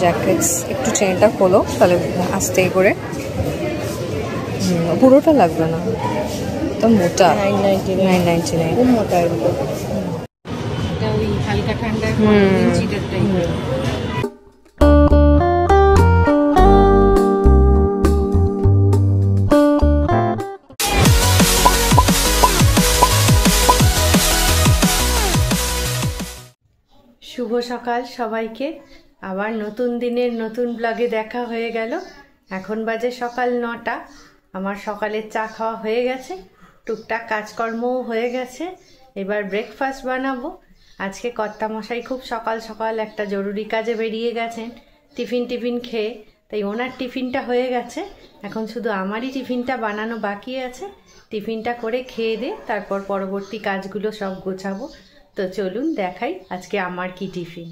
Jackets. একটু চেনটা খোলো তাহলে আস্তে করে। পুরোটা লাগবে না, তো মোটা। 999 খুব মোটা। এটা ওই হালকা ঠান্ডা ইঞ্চিটার টাইপের। শুভ সকাল সবাইকে। আবার নতুন দিনের নতুন ব্লগে দেখা হয়ে গেল। এখন বাজে সকাল 9টা। আমার সকালের চা খাওয়া হয়ে গেছে, টুকটাক কাজকর্মও হয়ে গেছে। এবার ব্রেকফাস্ট বানাবো। আজকে কর্তামশাই খুব সকাল সকাল একটা জরুরি কাজে বেরিয়ে গেছেন টিফিন খেয়ে, তাই ওনার টিফিনটা হয়ে গেছে। এখন শুধু আমারই টিফিনটা বানানো বাকি আছে। টিফিনটা করে খেয়ে দিয়ে তারপর পরবর্তী কাজগুলো সব গোছাবো। তো চলুন দেখাই আজকে আমার কি টিফিন।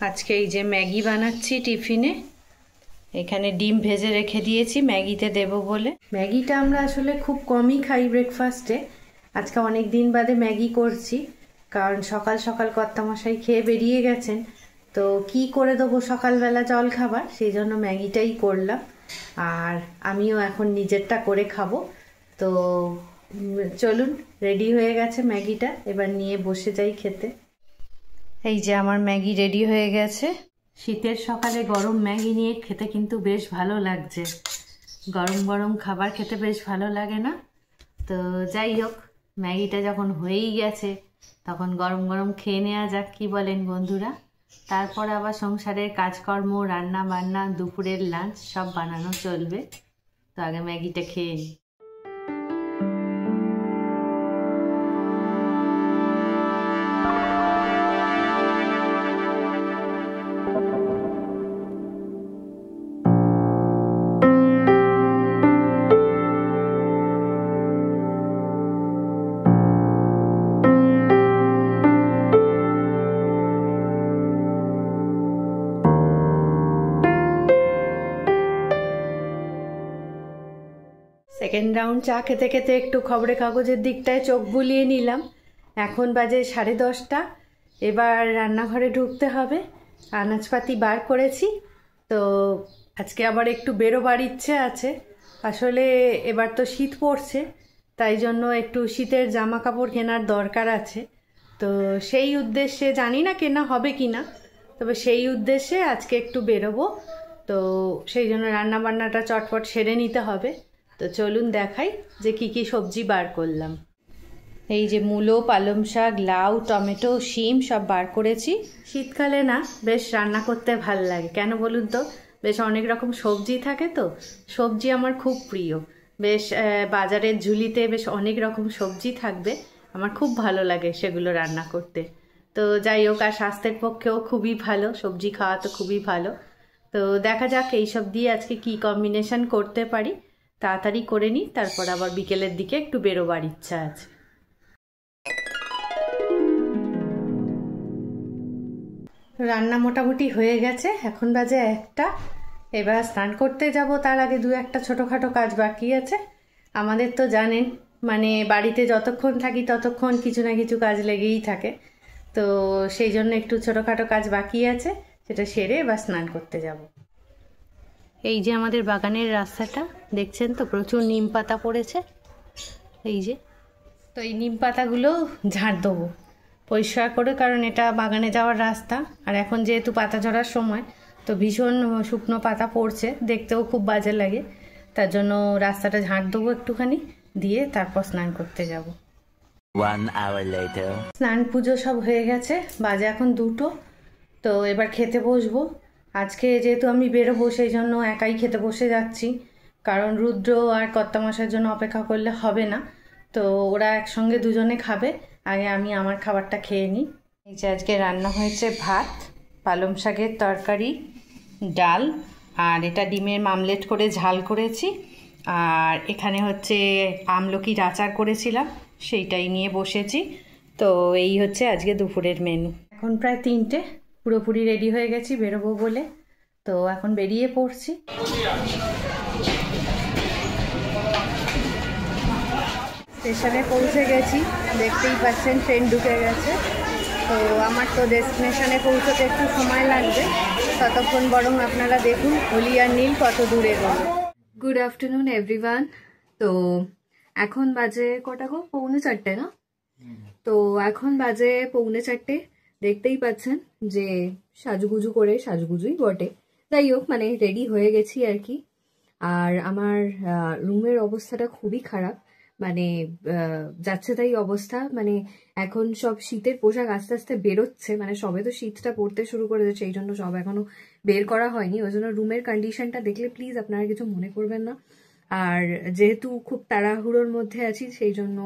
আজকে এই যে ম্যাগি বানাচ্ছি টিফিনে। এখানে ডিম ভেজে রেখে দিয়েছি ম্যাগিতে দেব বলে। ম্যাগিটা আমরা আসলে খুব কমই খাই ব্রেকফাস্টে। আজকে অনেক দিন বাদে ম্যাগি করছি, কারণ সকাল সকাল কর্তামশাই খেয়ে বেরিয়ে গেছেন। তো কি করে দেবো সকালবেলা জল খাবার, সেই জন্য ম্যাগিটাই করলাম। আর আমিও এখন নিজেরটা করে খাবো। তো চলুন, রেডি হয়ে গেছে ম্যাগিটা, এবার নিয়ে বসে যাই খেতে। এই যে আমার ম্যাগি রেডি হয়ে গেছে। শীতের সকালে গরম ম্যাগি নিয়ে খেতে কিন্তু বেশ ভালো লাগছে। গরম গরম খাবার খেতে বেশ ভালো লাগে না? তো যাই হোক, ম্যাগিটা যখন হয়েই গেছে তখন গরম গরম খেয়ে নেওয়া যাক, কি বলেন বন্ধুরা? তারপর আবার সংসারের কাজকর্ম, রান্না বান্না, দুপুরের লাঞ্চ সব বানানো চলবে। তো আগে ম্যাগিটা খেয়ে নিই। সেকেন্ড রাউন্ড চা খেতে খেতে একটু খবরের কাগজের দিকটায় চোখ বুলিয়ে নিলাম। এখন বাজে 10:30। এবার রান্নাঘরে ঢুকতে হবে। আনাজপাতি বার করেছি, তো আজকে আবার একটু বেরোবার ইচ্ছে আছে। আসলে এবার তো শীত পড়ছে, তাই জন্য একটু শীতের জামা কাপড় কেনার দরকার আছে। তো সেই উদ্দেশ্যে, জানি না কেনা হবে কি না, তবে সেই উদ্দেশ্যে আজকে একটু বেরোবো। তো সেই জন্য রান্না বান্নাটা চটপট সেরে নিতে হবে। তো চলুন দেখাই যে কি কি সবজি বার করলাম। এই যে মূলো, পালং শাক, লাউ, টমেটো, শিম সব বার করেছি। শীতকালে না বেশ রান্না করতে ভাল লাগে, কেন বলুন তো? বেশ অনেক রকম সবজি থাকে, তো সবজি আমার খুব প্রিয়। বেশ বাজারের ঝুলিতে বেশ অনেক রকম সবজি থাকবে, আমার খুব ভালো লাগে সেগুলো রান্না করতে। তো যাই হোক, আর স্বাস্থ্যের পক্ষেও খুবই ভালো, সবজি খাওয়া তো খুবই ভালো। তো দেখা যাক এইসব দিয়ে আজকে কি কম্বিনেশন করতে পারি। তাড়াতাড়ি করে নিই, তারপর আবার বিকেলের দিকে একটু বেরোবার ইচ্ছা আছে। রান্না মোটামুটি হয়ে গেছে, এখন বাজে 1টা। এবার স্নান করতে যাব, তার আগে 2-1টা ছোটোখাটো কাজ বাকি আছে। আমাদের তো জানেন, মানে বাড়িতে যতক্ষণ থাকি ততক্ষণ কিছু না কিছু কাজ লেগেই থাকে। তো সেই জন্য একটু ছোটোখাটো কাজ বাকি আছে, সেটা সেরে এবার স্নান করতে যাব। এই যে আমাদের বাগানের রাস্তাটা দেখছেন তো, প্রচুর নিম পাতা পড়েছে। এই যে, তো এই নিম পাতাগুলো ঝাড় দেবো পরিষ্কার করে, কারণ এটা বাগানে যাওয়ার রাস্তা। আর এখন যেহেতু পাতা ঝরার সময়, তো ভীষণ শুকনো পাতা পড়ছে, দেখতেও খুব বাজে লাগে। তার জন্য রাস্তাটা ঝাড় দেবো একটুখানি, দিয়ে তারপর স্নান করতে যাব। 1 hour later. স্নান পুজো সব হয়ে গেছে, বাজে এখন 2টো। তো এবার খেতে বসবো। আজকে যেহেতু আমি বেরোবো, সেই জন্য একাই খেতে বসে যাচ্ছি, কারণ রুদ্র আর কর্তামশাইয়ের জন্য অপেক্ষা করলে হবে না। তো ওরা একসঙ্গে দুজনে খাবে, আগে আমি আমার খাবারটা খেয়ে নিই। এই যে আজকে রান্না হয়েছে ভাত, পালং শাকের তরকারি, ডাল, আর এটা ডিমের মামলেট করে ঝাল করেছি। আর এখানে হচ্ছে আমলকির আচার করেছিলাম, সেইটাই নিয়ে বসেছি। তো এই হচ্ছে আজকে দুপুরের মেনু। এখন প্রায় 3টে, পুরোপুরি রেডি হয়ে গেছি বেরোবো বলে। তো এখন বেরিয়ে পড়ছি। স্টেশনে পৌঁছে গেছি, দেখতেই পাচ্ছেন ট্রেন ঢুকে গেছে। তো আমার তো ডেস্টিনেশনে পৌঁছতে একটু সময় লাগবে, ততক্ষণ বরং আপনারা দেখুন অলি আর নীল কত দূরে গেল। Good afternoon everyone. তো এখন বাজে কটা গো? 3:45 না? তো এখন বাজে 3:45। দেখতেই পাচ্ছেন যে সাজুগুজু করে, সাজুগুজুই বটে, যাই হোক মানে রেডি হয়ে গেছি আর কি। আর আমার রুমের অবস্থাটা খুবই খারাপ, মানে যাচ্ছে তাই অবস্থা। মানে এখন সব শীতের পোশাক আস্তে আস্তে বেরোচ্ছে, মানে সবে তো শীতটা পড়তে শুরু করেছে, সেই জন্য সব এখনো বের করা হয়নি। ওই জন্য রুমের কন্ডিশনটা দেখলে প্লিজ আপনারা কিছু মনে করবেন না। আর যেহেতু খুব তাড়াহুড়োর মধ্যে আছি, সেই জন্য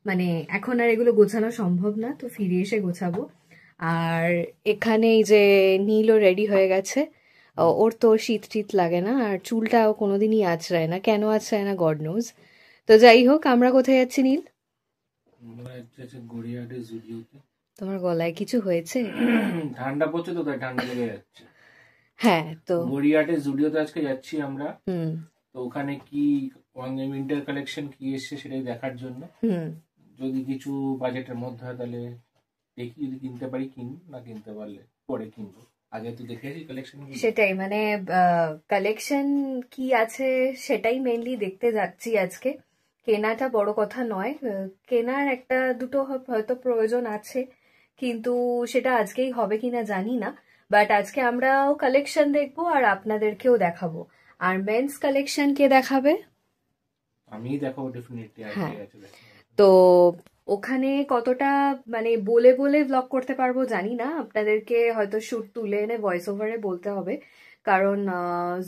মানে এখন আর এগুলো গোছানো সম্ভব না, তো ফিরে এসে গোছাবো। আর এখানে এই যে নীলও রেডি হয়ে গেছে, ওর তো শীত টিত লাগে না, আর চুলটাও কোনোদিনই আঁচড়ায় না, কেন আঁচড়ায় না গড নোজ। তো যাই হোক, আমরা কোথায় যাচ্ছি নীল? তোমার গলায় কিছু হয়েছে? ঠান্ডা পড়ছে তো, তাই ঠান্ডা লেগে যাচ্ছে। হ্যাঁ, তো গড়িয়াহাটে জুডিওতে আজকে যাচ্ছি আমরা। তো ওখানে কি উইন্টার কালেকশন কি এসছে সেটাই দেখার জন্য। যদি কিছু বাজেটের মধ্যে হয় তাহলে দেখি, যদি কিনতে পারি কিন, না কিনতে পারলে পরে কিনবো। আগে তো দেখেছি কালেকশন, সেটাই মানে কালেকশন কি আছে সেটাই মেইনলি দেখতে যাচ্ছি আজকে। কেনাটা বড় কথা নয়, কেনার একটা দুটো হয়তো প্রয়োজন আছে, কিন্তু সেটা আজকেই হবে কিনা জানি না। বাট আজকে আমরাও কালেকশন দেখবো আর আপনাদেরকেও দেখাবো। আর মেন্স কালেকশন কে দেখাবে? আমি দেখাবো ডেফিনেটলি। হ্যাঁ, তো ওখানে কতটা মানে বলে বলে ব্লগ করতে পারবো জানি না, আপনাদেরকে হয়তো শুট তুলে এনে ভয়েস ওভারে বলতে হবে, কারণ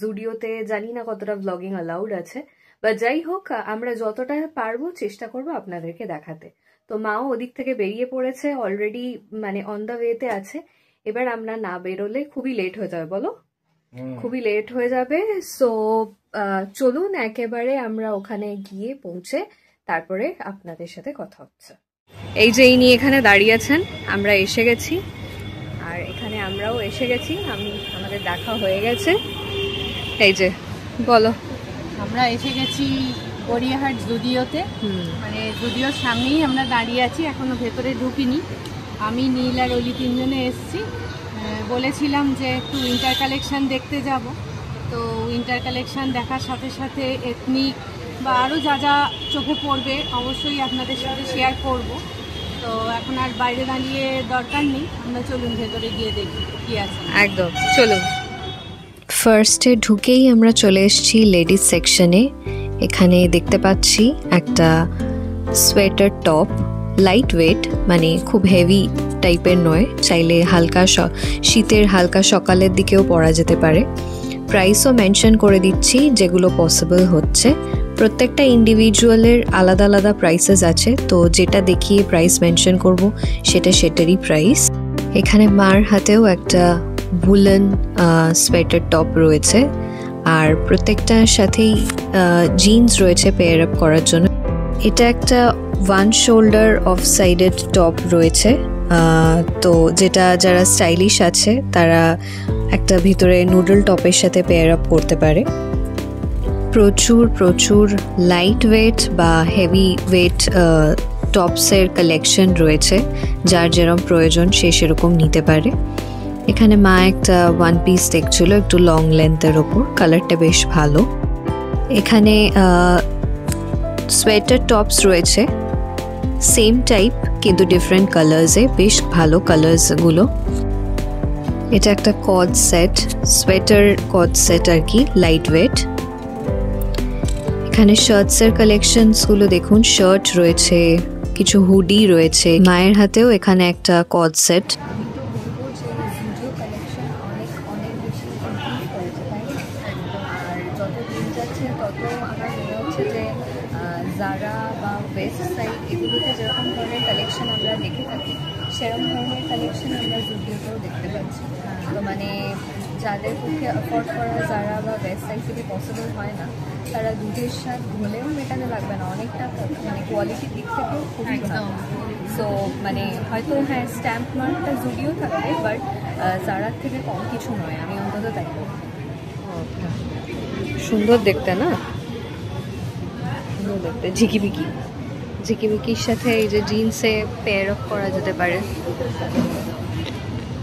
জুডিওতে জানি না কতটা ব্লগিং অ্যালাউড আছে। বা যাই হোক, আমরা যতটা পারবো চেষ্টা করবো আপনাদেরকে দেখাতে। তো মাও ওদিক থেকে বেরিয়ে পড়েছে অলরেডি, মানে অন দ্য ওয়েতে আছে। এবার আমরা না বেরোলে খুবই লেট হয়ে যাবে, বলো খুবই লেট হয়ে যাবে। সো চলুন একেবারে আমরা ওখানে গিয়ে পৌঁছে তারপরে আপনাদের সাথে কথা হচ্ছে। এই যে ইনি এখানে দাঁড়িয়ে আছেন, আমরা এসে গেছি, আর এখানে আমরাও এসে গেছি, আমাদের দেখা হয়ে গেছে। এই যে বলো। আমরা এসে গেছি গড়িয়াহাট জুডিওতে, মানে জুডিওর সামনেই আমরা দাঁড়িয়ে আছি, এখনো ভেতরে ঢুকিনি। আমি নীল আর অলি তিনজনে এসছি। বলেছিলাম যে একটু উইন্টার কালেকশন দেখতে যাব, তো উইন্টার কালেকশন দেখার সাথে সাথে এথনিক বা আরও যা যা চোখে পড়বে অবশ্যই আপনাদের সাথে শেয়ার করব। তো এখন আর বাইরে দাঁড়িয়ে দরকার নেই, আমরা চলুন ভেতরে গিয়ে দেখি কি আছে। একদম চলুন। ফার্স্টে ঢুকেই আমরা চলে এসেছি লেডিস সেকশনে। এখানে দেখতে পাচ্ছি একটা সোয়েটার টপ, লাইট ওয়েট, মানে খুব হেভি টাইপের নয়, চাইলে হালকা শীতের হালকা সকালের দিকেও পরা যেতে পারে। প্রাইসও মেনশন করে দিচ্ছি যেগুলো পসিবল হচ্ছে। প্রত্যেকটা ইন্ডিভিজুয়ালের আলাদা আলাদা প্রাইসেস আছে, তো যেটা দেখিয়ে প্রাইস মেনশন করব সেটারই প্রাইস। এখানে মার হাতেও একটা ভুলেন সোয়েটার টপ রয়েছে, আর প্রত্যেকটার সাথেই জিন্স রয়েছে পেয়ার আপ করার জন্য। এটা একটা one shoulder of sided top রয়েছে, তো যেটা যারা স্টাইলিশ আছে তারা একটা ভিতরে নুডল টপের সাথে পেয়ার আপ করতে পারে। প্রচুর লাইট ওয়েট বা হেভি ওয়েট টপসের কালেকশন রয়েছে, যার যেরকম প্রয়োজন সে সেরকম নিতে পারে। এখানে মা একটা ওয়ান পিস দেখছিল একটু লং লেন্থের ওপর, কালারটা বেশ ভালো। এখানে সোয়েটার টপস রয়েছে সেম টাইপ কিন্তু ডিফারেন্ট কালার্সে, বেশ ভালো কালার্সগুলো। এটা একটা cord set, sweater cord set আর কি, লাইট ওয়েট। এখানে শার্টসের কালেকশনসগুলো দেখুন, শার্ট রয়েছে, কিছু হুডি রয়েছে। মায়ের হাতেও এখানে একটা কড সেট। জারা বা ওয়েস্ট সাইড এগুলোতে যেরকম ধরনের কালেকশন আমরা দেখে থাকি, সেরকম ধরনের কালেকশন আমরা জুডিওতেও দেখতে পাচ্ছি। তো মানে যাদের পক্ষে অ্যাফোর্ড করা জারা বা ওয়েস্ট সাইড থেকে পসিবল হয় না, তারা দুধের স্বাদ হলেও মেটানো লাগবে না, অনেকটা মানে কোয়ালিটির দিক থেকেও খুবই ভালো। সো মানে হয়তো হ্যাঁ স্ট্যাম্প মার্কটা জুডিও থাকবে, বাট জারার থেকে কম কিছু নয়, আমি অন্তত তাই বলবো। সুন্দর দেখতে না, দেখতে ঝিকিমিকির সাথে এই যে জিন্সে পেয়ার আপ করা যেতে পারে।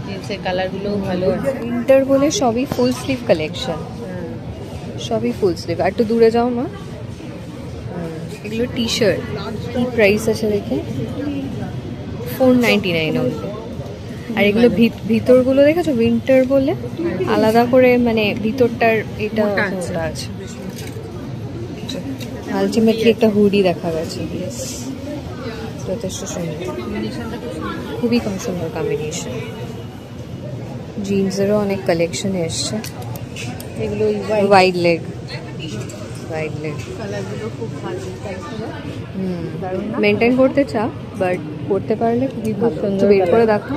জিন্সের কালারগুলোও ভালো আছে। উইন্টার বলে সবই ফুল স্লিভ কালেকশন, সবই ফুল স্লিভ। আর একটু দূরে যাও মা। এগুলো টি শার্ট, কি প্রাইস আছে দেখে, 499 অনলি। আর এগুলো ভিতরগুলো দেখেছো উইন্টার বলে আলাদা করে, মানে ভিতরটার এটা মোটা আছে। আলটিমেটলি একটা হুডি দেখা গেছে, যথেষ্ট সুন্দর, খুবই কম সুন্দর কম্বিনেশন। জিন্সেরও অনেক কালেকশন এসছে, এগুলো ওয়াইড লেগ কালারগুলো খুব ভালো। মেনটেন করতে চা, বাট করতে পারলে খুবই ভালো। সুন্দর বের করে দেখো।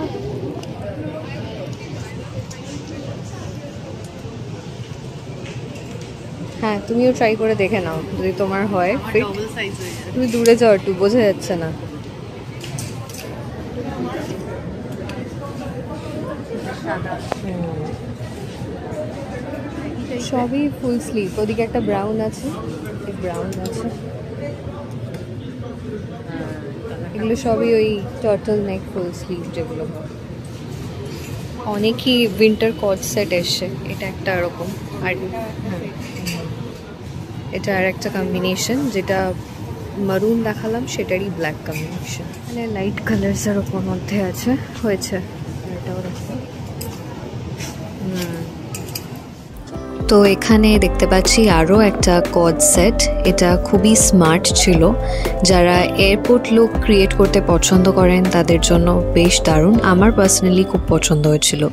হ্যাঁ, তুমিও ট্রাই করে দেখে নাও যদি তোমার হয় ফিট। ডবল সাইজ হয়ে যাবে। তুমি দূরে যাও একটু, বোঝা যাচ্ছে না। সবই ফুল স্লিভ। ওদিকে একটা ব্রাউন আছে, এগুলো সবই ওই টার্টল নেক ফুল স্লিভ যেগুলো। অনেকই উইন্টার কট সেট এসছে, এটা একটা এরকম। আর এটা আর একটা কম্বিনেশন, যেটা মারুন দেখালাম সেটারই ব্ল্যাক কম্বিনেশন, মানে লাইট কালার্সের ওপর মধ্যে আছে হয়েছে। এটাও দেখো। তো এখানে দেখতে পাচ্ছি আরও একটা কড সেট। এটা খুবই স্মার্ট ছিল, যারা এয়ারপোর্ট লুক ক্রিয়েট করতে পছন্দ করেন তাদের জন্য বেশ দারুণ। আমার পার্সোনালি খুব পছন্দ হয়েছিল।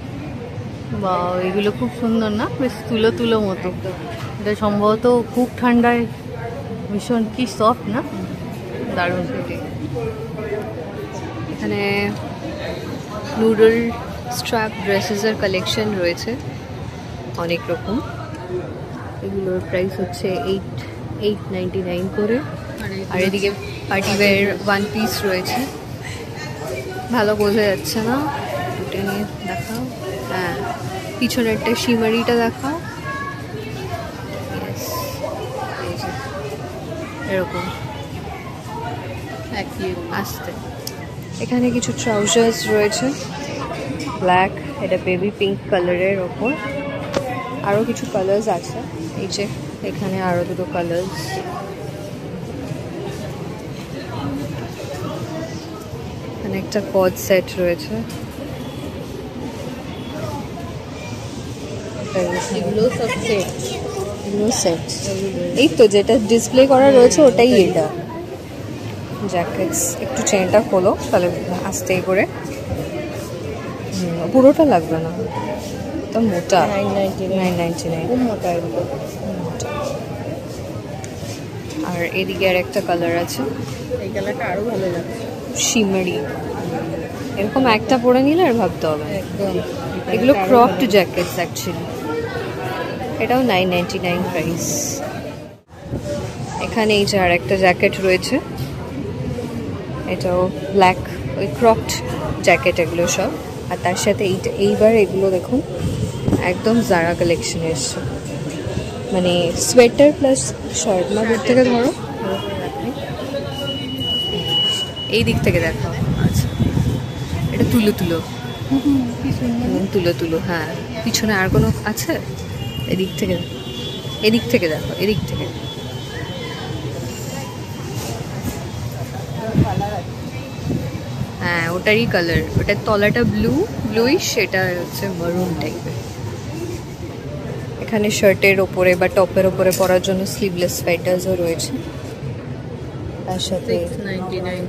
বা এগুলো খুব সুন্দর না, বেশ তুলো তুলো মতো। এটা সম্ভবত খুব ঠান্ডায় ভীষণ কি সফট না, দারুণ। এখানে নুডল স্ট্র্যাপ ড্রেসেসের কালেকশন রয়েছে অনেক রকম। এগুলোর প্রাইস হচ্ছে 899 করে। আর এদিকে পার্টিওয়্যার ওয়ান পিস রয়েছে, ভালো বোঝা যাচ্ছে না, দুটো নিয়ে দেখাও। হ্যাঁ, পিছনেরটা শিমারিটা দেখাও। এরকম আসতে। এখানে কিছু ট্রাউজার্স রয়েছে ব্ল্যাক, এটা বেবি পিঙ্ক কালারের ওপর। আরও কিছু কালার্স আছে, এই যে এখানে আরও দুটো কালার্স। এখানে একটা কড সেট রয়েছে, এগুলো সব সেট। এগুলো সেট। এই তো যেটা ডিসপ্লে করা রয়েছে ওটাই এটা। জ্যাকেটস, একটু চেনটা খোলো তাহলে আস্তে করে। পুরোটা লাগবে না, তো মোটা। 999 খুব মোটা এগুলো। আর এদিকে আর একটা কালার আছে, এই কালারটা আরো ভালো লাগছে, শিমারি। এরকম একটা পরে নিলে আর ভাবতে হবে। একদম। এগুলো ক্রপড জ্যাকেটস অ্যাকচুয়ালি। এটাও 999 প্রাইস। এখানে এই যে আর একটা জ্যাকেট রয়েছে, এটাও ব্ল্যাক, ওই ক্রপড জ্যাকেট এগুলো সব। আর তার সাথে এইবার এগুলো দেখুন একদম জারা কালেকশন এসছে, মানে সোয়েটার প্লাস শার্ট। না, দূর থেকে ধরো, এই দিক থেকে দেখো। আচ্ছা, এটা তুলো তুলো, তুলো তুলো। হ্যাঁ, পিছনে আর কোনো আছে? এদিক থেকে দেখো, এদিক থেকে। হ্যাঁ, ওটারই কালার, ওটার তলাটা ব্লুইশ, সেটা হচ্ছে মারুন টাইপের। এখানে শার্টের ওপরে বা টপের ওপরে পরার জন্য স্লিভলেস সোয়েটার্সও রয়েছে, তার সাথে 699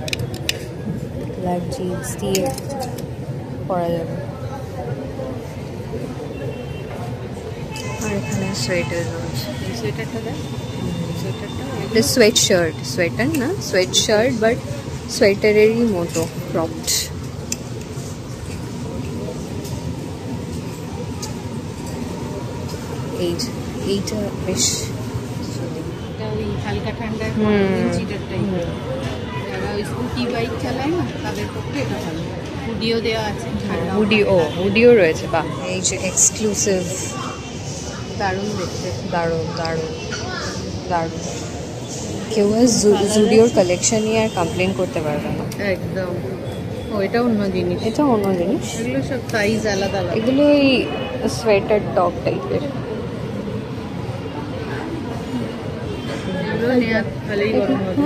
ব্ল্যাক জিন্স দিয়ে পরা যাবে। আর এখানে সোয়েটার রয়েছে। এই সোয়েটারটা দেখ, সোয়েটারটা এটা সোয়েটার না, সোয়েট শার্ট, বাট সোয়েটারেরই মতো ক্রপড। এইটা বেশ এটা ওই হালকা ঠান্ডার চিটার টাইপের। যারা ওই স্কুটি বাইক চালায় না তাদের পক্ষে এটা ভালো। হুডিও দেওয়া আছে, ঠান্ডা হুডিও রয়েছে। বাহ, এই যে এক্সক্লুসিভ, দারুণ দেখতে। দারুণ। কেউ আর জুডিওর কালেকশন নিয়ে আর কমপ্লেন করতে পারবে না। একদম। ও এটা অন্য জিনিস, এটা অন্য জিনিস। এগুলো সব সাইজ আলাদা আলাদা। এগুলো ওই সোয়েটার টপ টাইপের। এগুলো নেওয়া ভালোই গরম হবে।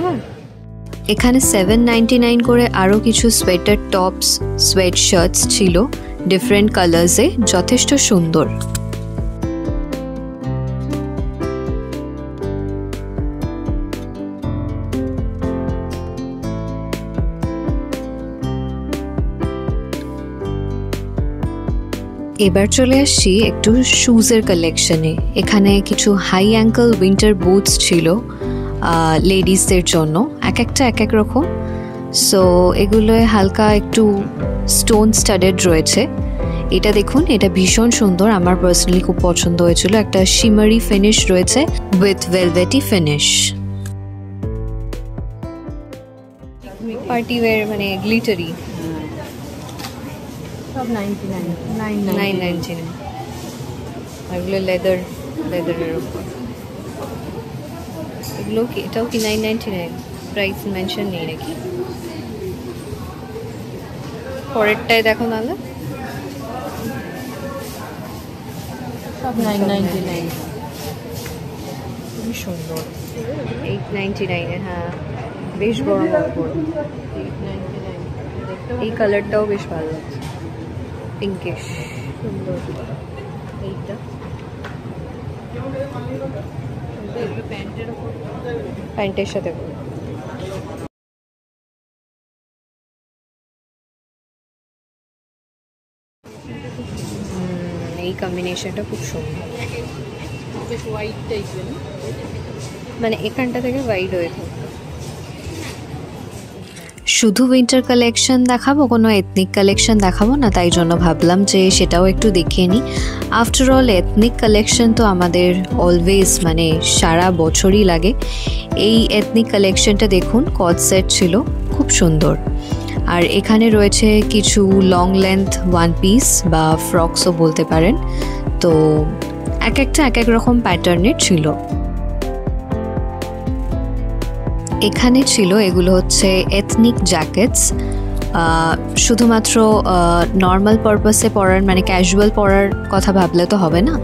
এখানে 799 করে আরও কিছু সোয়েটার টপস, সোয়েট শার্টস ছিল ডিফারেন্ট কালার্সে, যথেষ্ট সুন্দর। এবার চলে আসছি একটু শুজের কালেকশনে। এখানে কিছু হাই অ্যাঙ্কেল উইন্টার বুটস ছিল লেডিসদের জন্য, এক একটা এক এক রকম। সো এগুলোয় হালকা একটু স্টোন স্টাডেড রয়েছে। এটা দেখুন, এটা ভীষণ সুন্দর, আমার পার্সোনালি খুব পছন্দ হয়েছিল। একটা শিমারি ফিনিশ রয়েছে with velvety finish. Party wear মানে গ্লিটারি। সব 99 999। আর এগুলো লেদারের উপর। এগুলো কি, এটাও কি 999? প্রাইস মেনশন নেই নাকি? পরেরটায় দেখো নাহলে। সব 999। খুবই সুন্দর। 899 হ্যাঁ, বেশ গরম কাপড়। 899 এই কালারটাও বেশ ভালো লাগছে, পিঙ্কিশ সুন্দর। এইটা এগুলো প্যান্টের উপর। প্যান্টের সাথে। এই কম্বিনেশনটা খুব সুন্দর, বেশ হোয়াইট টাইপের। মানে এখানটা থেকে ওয়াইড হয়ে থাকে। শুধু উইন্টার কালেকশন দেখাবো, কোনো এথনিক কালেকশন দেখাবো না, তাই জন্য ভাবলাম যে সেটাও একটু দেখিয়ে নিই। আফটার অল এথনিক কালেকশন তো আমাদের অলওয়েজ মানে সারা বছরই লাগে। এই এথনিক কালেকশনটা দেখুন, কট সেট ছিল, খুব সুন্দর। আর এখানে রয়েছে কিছু লং লেন্থ ওয়ান পিস বা ফ্রকসও বলতে পারেন। তো এক একটা এক এক রকম প্যাটার্নের ছিল। এখানে ছিল, এগুলো হচ্ছে এথনিক জ্যাকেটস। শুধুমাত্র নর্মাল পারপাসে পরার মানে ক্যাজুয়াল পরার কথা ভাবলে তো হবে না।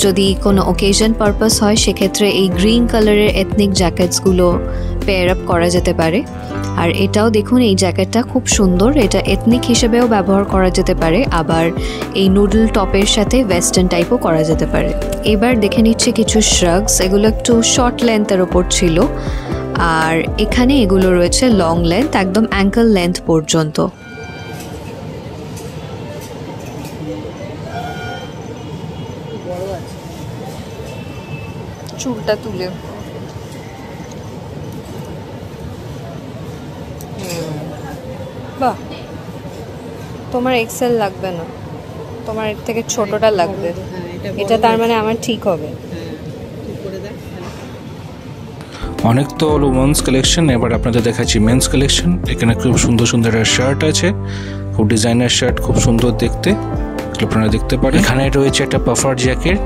যদি কোনো ওকেশন পারপাস হয় সেক্ষেত্রে এই গ্রিন কালারের এথনিক জ্যাকেটসগুলো পেয়ার আপ করা যেতে পারে। আর এটাও দেখুন, এই জ্যাকেটটা খুব সুন্দর, এটা এথনিক হিসেবেও ব্যবহার করা যেতে পারে, আবার এই নুডল টপের সাথে ওয়েস্টার্ন টাইপও করা যেতে পারে। এবার দেখে নিচ্ছে কিছু শ্রাগস, এগুলো একটু শর্ট লেন্থের ওপর ছিল। আর এখানে এগুলো রয়েছে লং লেন্থ, একদম অ্যাঙ্কেল লেন্থ পর্যন্ত। চুলটা তুলে বাহ, তোমার এক্সেল লাগবে না, তোমার এর থেকে ছোটটা লাগবে। এটা তার মানে আমার ঠিক হবে। অনেক তো হলো ওমেন্স কালেকশন, এবার আপনাদের দেখাচ্ছি মেন্স কালেকশন। এখানে খুব সুন্দর সুন্দর একটা শার্ট আছে, খুব ডিজাইনার শার্ট, খুব সুন্দর দেখতে, আপনারা দেখতে পারেন। এখানে রয়েছে একটা পাফার জ্যাকেট,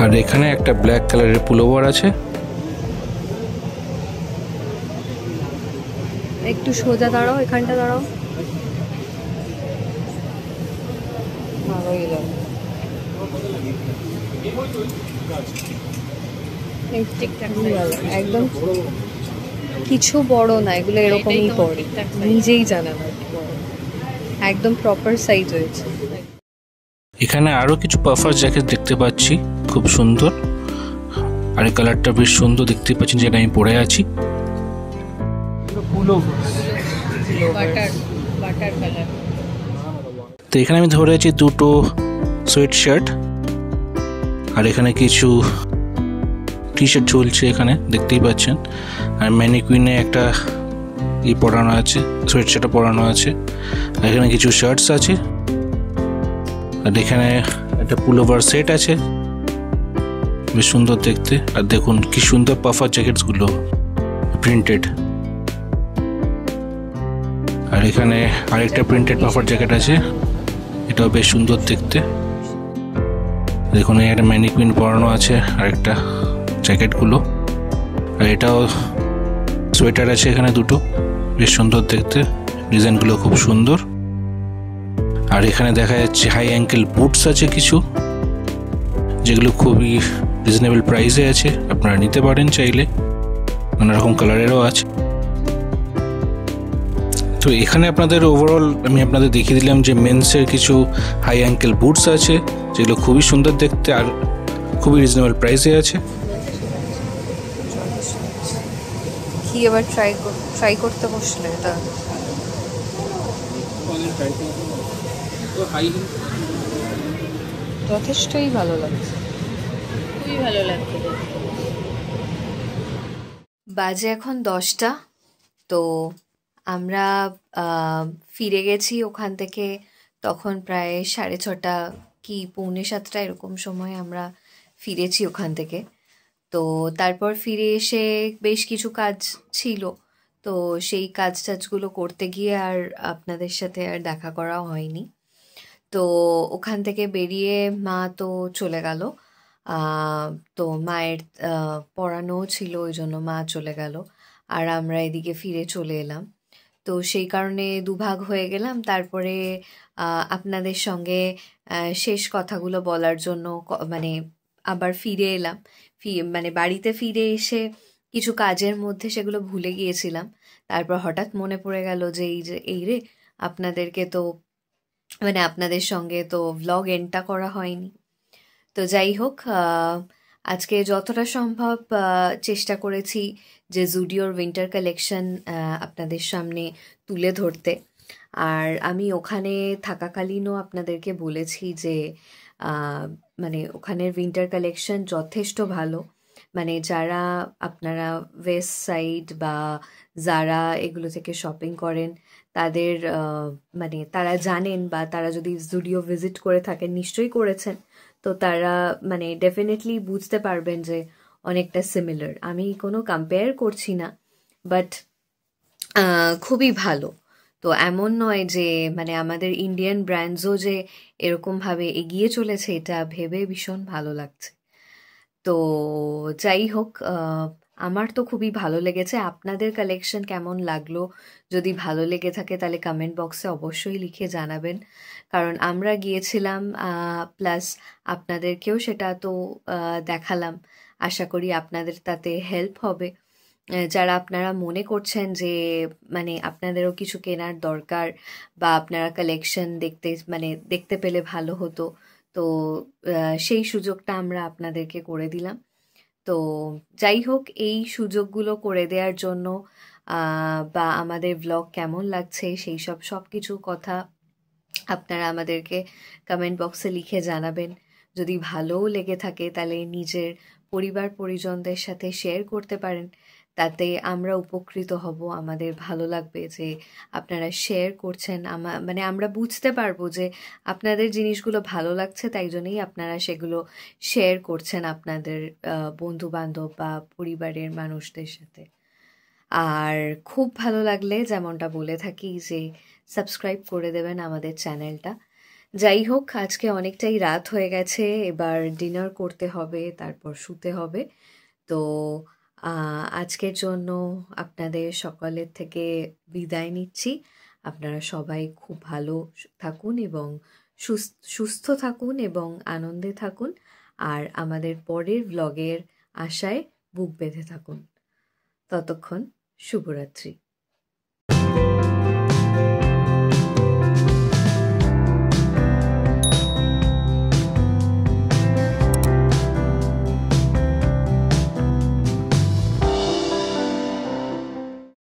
আর এখানে একটা ব্ল্যাক কালারের পুলোভার আছে। একটু সোজা দাঁড়াও, এখানটা দাঁড়াও, ভালোই লাগে। একদম কিছু বড় না, এগুলো এরকমই পড়ে, নিজেই জানে না, একদম প্রপার সাইজ হয়েছে। এখানে আরো কিছু পাফার জ্যাকেট দেখতে পাচ্ছি, খুব সুন্দর। আর এই কালারটা বেশ সুন্দর দেখতে পাচ্ছেন, যেটা আমি পরে আছি। তো এখানে আমি ধরে আছি দুটো সোয়েট শার্ট, আর এখানে কিছু টি শার্ট ঝুলছে, এখানে দেখতেই পাচ্ছেন। আর ম্যানিকুইনে একটা পরানো আছে, সোয়েট শার্টটা পরানো আছে। আর এখানে কিছু শার্টস আছে, আর এখানে একটা পুলোভার সেট আছে, বেশ সুন্দর দেখতে। আর দেখুন কি সুন্দর পাফার জ্যাকেটসগুলো প্রিন্টেড। আর এখানে আরেকটা প্রিন্টেড পাফার জ্যাকেট আছে, এটাও বেশ সুন্দর দেখতে। দেখুন একটা ম্যানিকুইন পরানো আছে আরেকটা জ্যাকেটগুলো। আর এটাও সোয়েটার আছে এখানে দুটো, বেশ সুন্দর দেখতে, ডিজাইনগুলো খুব সুন্দর। আর এখানে দেখা যাচ্ছে হাই অ্যাঙ্কেল বুটস আছে কিছু, যেগুলো খুবই রিজনেবল প্রাইসে আছে, আপনারা নিতে পারেন চাইলে, নানা রকম কালারেরও আছে। তো এখানে আপনাদের ওভারঅল আমি আপনাদের দেখিয়ে দিলাম যে মেন্সের কিছু হাই অ্যাঙ্কেল বুটস আছে, যেগুলো খুবই সুন্দর দেখতে আর খুবই রিজনেবল প্রাইসে আছে। কি এবার ট্রাই করতে বসলে এটা যথেষ্টই ভালো লাগছে, খুবই ভালো লাগছে। বাজে এখন 10টা। তো আমরা ফিরে গেছি ওখান থেকে তখন প্রায় 6:30 কি 6:45 এরকম সময় আমরা ফিরেছি ওখান থেকে। তো তারপর ফিরে এসে বেশ কিছু কাজ ছিল, তো সেই টাজগুলো করতে গিয়ে আর আপনাদের সাথে আর দেখা করা হয়নি। তো ওখান থেকে বেরিয়ে মা তো চলে গেল, তো মায়ের পড়ানো ছিল, ওই জন্য মা চলে গেল, আর আমরা এদিকে ফিরে চলে এলাম। তো সেই কারণে দুভাগ হয়ে গেলাম। তারপরে আপনাদের সঙ্গে শেষ কথাগুলো বলার জন্য মানে আবার ফিরে এলাম। মানে বাড়িতে ফিরে এসে কিছু কাজের মধ্যে সেগুলো ভুলে গিয়েছিলাম। তারপর হঠাৎ মনে পড়ে গেল যে এই রে আপনাদেরকে তো মানে আপনাদের সঙ্গে তো ভ্লগ এন্ডটা করা হয়নি। তো যাই হোক, আজকে যতটা সম্ভব চেষ্টা করেছি যে জুডিওর উইন্টার কালেকশন আপনাদের সামনে তুলে ধরতে। আর আমি ওখানে থাকাকালীনও আপনাদেরকে বলেছি যে মানে ওখানের উইন্টার কালেকশন যথেষ্ট ভালো। মানে যারা আপনারা ওয়েস্ট সাইড বা জারা এগুলো থেকে শপিং করেন তাদের মানে তারা জানেন, বা তারা যদি জুডিও ভিজিট করে থাকেন, নিশ্চয়ই করেছেন, তো তারা মানে ডেফিনেটলি বুঝতে পারবেন যে অনেকটা সিমিলার। আমি কোনো কম্পেয়ার করছি না, বাট খুবই ভালো। তো এমন নয় যে মানে আমাদের ইন্ডিয়ান ব্র্যান্ডসও যে এরকমভাবে এগিয়ে চলেছে, এটা ভেবে ভীষণ ভালো লাগছে। তো যাই হোক, আমার তো খুবই ভালো লেগেছে। আপনাদের কালেকশন কেমন লাগলো? যদি ভালো লেগে থাকে তাহলে কমেন্ট বক্সে অবশ্যই লিখে জানাবেন, কারণ আমরা গিয়েছিলাম প্লাস আপনাদেরকেও সেটা তো দেখালাম। আশা করি আপনাদের তাতে হেল্প হবে। যারা আপনারা মনে করছেন যে মানে আপনাদেরও কিছু কেনার দরকার, বা আপনারা কালেকশন দেখতে পেলে ভালো হতো, তো সেই সুযোগটা আমরা আপনাদেরকে করে দিলাম। তো যাই হোক, এই সুযোগগুলো করে দেওয়ার জন্য বা আমাদের ব্লগ কেমন লাগছে সেই সব কিছু কথা আপনারা আমাদেরকে কমেন্ট বক্সে লিখে জানাবেন। যদি ভালোও লেগে থাকে তাহলে নিজের পরিবার পরিজনদের সাথে শেয়ার করতে পারেন, তাতে আমরা উপকৃত হব। আমাদের ভালো লাগবে যে আপনারা শেয়ার করছেন, মানে আমরা বুঝতে পারবো যে আপনাদের জিনিসগুলো ভালো লাগছে, তাই জন্যই আপনারা সেগুলো শেয়ার করছেন আপনাদের বন্ধু বান্ধব বা পরিবারের মানুষদের সাথে। আর খুব ভালো লাগলে যেমনটা বলে থাকি যে সাবস্ক্রাইব করে দেবেন আমাদের চ্যানেলটা। যাই হোক, আজকে অনেকটাই রাত হয়ে গেছে, এবার ডিনার করতে হবে, তারপর শুতে হবে। তো আজকের জন্য আপনাদের সকলের থেকে বিদায় নিচ্ছি। আপনারা সবাই খুব ভালো থাকুন এবং সুস্থ থাকুন এবং আনন্দে থাকুন, আর আমাদের পরের ব্লগের আশায় বুক বেঁধে থাকুন। ততক্ষণ শুভরাত্রি।